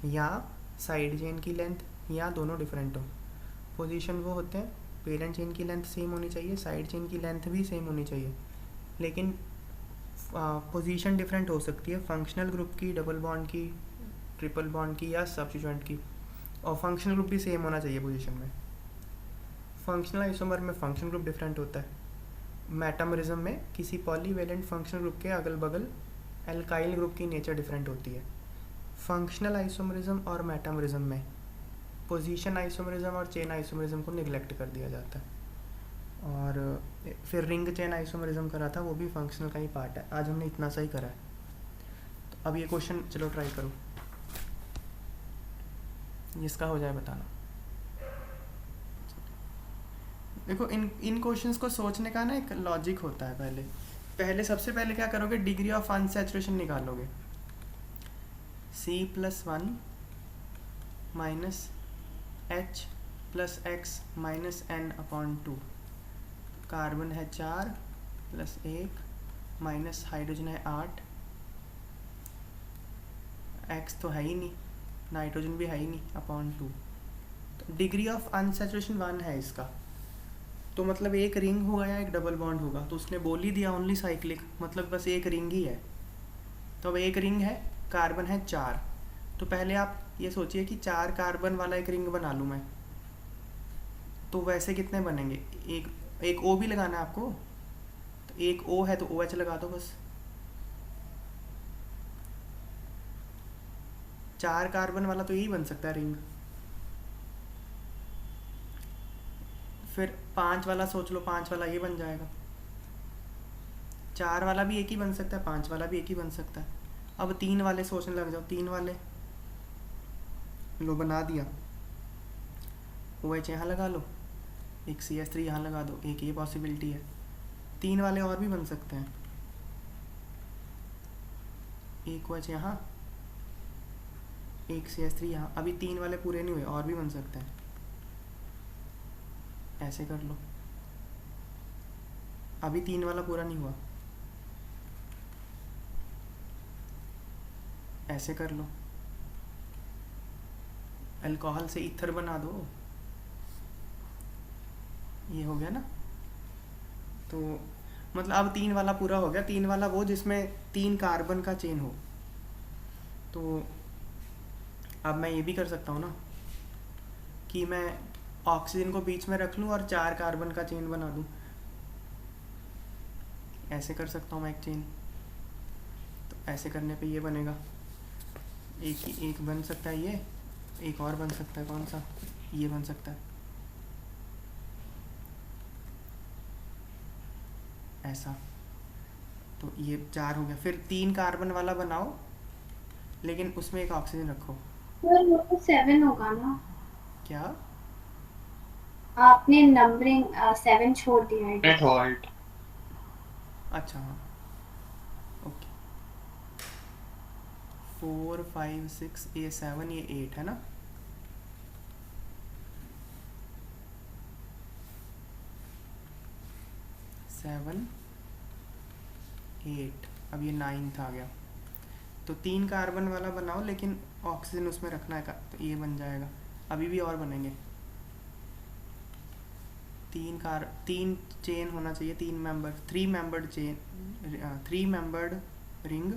या साइड चेन की लेंथ या दोनों डिफरेंट हो। पोजीशन वो होते हैं पेरेंट चेन की लेंथ सेम होनी चाहिए, साइड चेन की लेंथ भी सेम होनी चाहिए, लेकिन पोजीशन डिफरेंट हो सकती है फंक्शनल ग्रुप की, डबल बॉन्ड की, ट्रिपल बॉन्ड की या सब्स्टिट्यूएंट की। और फंक्शनल ग्रुप भी सेम होना चाहिए पोजीशन में। फंक्शनल आइसोमर में फंक्शनल ग्रुप डिफरेंट होता है। मेटामरिज्म में किसी पॉलीवेलेंट फंक्शनल ग्रुप के अगल बगल एल्काइल ग्रुप की नेचर डिफरेंट होती है। फंक्शनल आइसोमरिज्म और मेटामरिज्म में पोजीशन आइसोमरिज्म और चेन आइसोमरिज्म को निगलेक्ट कर दिया जाता है। और फिर रिंग चेन आइसोमरिज्म करा था, वो भी फंक्शनल का ही पार्ट है। आज हमने इतना सा ही करा है। तो अब ये क्वेश्चन चलो ट्राई करो, जिसका हो जाए बताना। देखो इन क्वेश्चंस को सोचने का ना एक लॉजिक होता है। पहले सबसे पहले क्या करोगे, डिग्री ऑफ अनसैचुरेशन निकालोगे। C+1 minus H plus x minus n/2। Carbon है 4 प्लस 1 माइनस हाइड्रोजन है 8। एक्स तो है ही नहीं, नाइट्रोजन भी है ही नहीं, /2। तो डिग्री ऑफ अनसैचुरेशन 1 है इसका। तो मतलब एक रिंग होगा या एक डबल बॉन्ड होगा, तो उसने बोल ही दिया ओनली साइक्लिक, मतलब बस एक रिंग ही है। तो अब एक रिंग है, कार्बन है 4। तो पहले आप ये सोचिए कि 4 कार्बन वाला एक रिंग बना लूँ मैं, तो वैसे कितने बनेंगे? एक O भी लगाना है आपको, तो एक O है तो OH लगा दो बस। 4 कार्बन वाला तो यही बन सकता है रिंग। फिर 5 वाला सोच लो, 5 वाला ये बन जाएगा। 4 वाला भी एक ही बन सकता है, 5 वाला भी एक ही बन सकता है। अब 3 वाले सोचने लग जाओ, 3 वाले लो बना दिया। OH यहाँ लगा लो, एक CH3 यहाँ लगा दो, एक ये पॉसिबिलिटी है। 3 वाले और भी बन सकते हैं, एक OH यहाँ, एक CH3 यहाँ। अभी 3 वाले पूरे नहीं हुए, और भी बन सकते हैं। ऐसे कर लो, अभी 3 वाला पूरा नहीं हुआ, ऐसे कर लो। अल्कोहल से ईथर बना दो, ये हो गया ना। तो मतलब अब 3 वाला पूरा हो गया। 3 वाला वो जिसमें 3 कार्बन का चेन हो। तो अब मैं ये भी कर सकता हूँ ना कि मैं ऑक्सीजन को बीच में रख लूँ और 4 कार्बन का चेन बना दूँ। ऐसे कर सकता हूँ मैं एक चेन। तो ऐसे करने पे ये बनेगा, एक बन सकता है ये, एक और बन सकता है, कौन सा? ये बन सकता है ऐसा। तो ये 4 हो गया। फिर 3 कार्बन वाला बनाओ, लेकिन उसमें एक ऑक्सीजन रखो। वो 7 होगा ना? क्या आपने नंबरिंग 7 छोड़ दिया है। हॉल्ट। अच्छा हाँ, ओके। 4 5 6 ये 7 ये 8 है ना। 7 8, अब ये 9th आ गया। तो 3 कार्बन वाला बनाओ, लेकिन ऑक्सीजन उसमें रखना है का, तो ये बन जाएगा। अभी भी और बनेंगे। 3 चेन होना चाहिए, 3 membered chain, 3 membered ring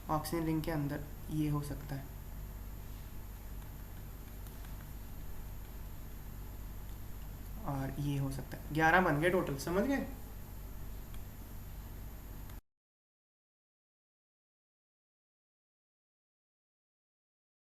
oxygen ring के अंदर, ये हो सकता है। और ये हो सकता है। 11 बन गए टोटल, समझ गए।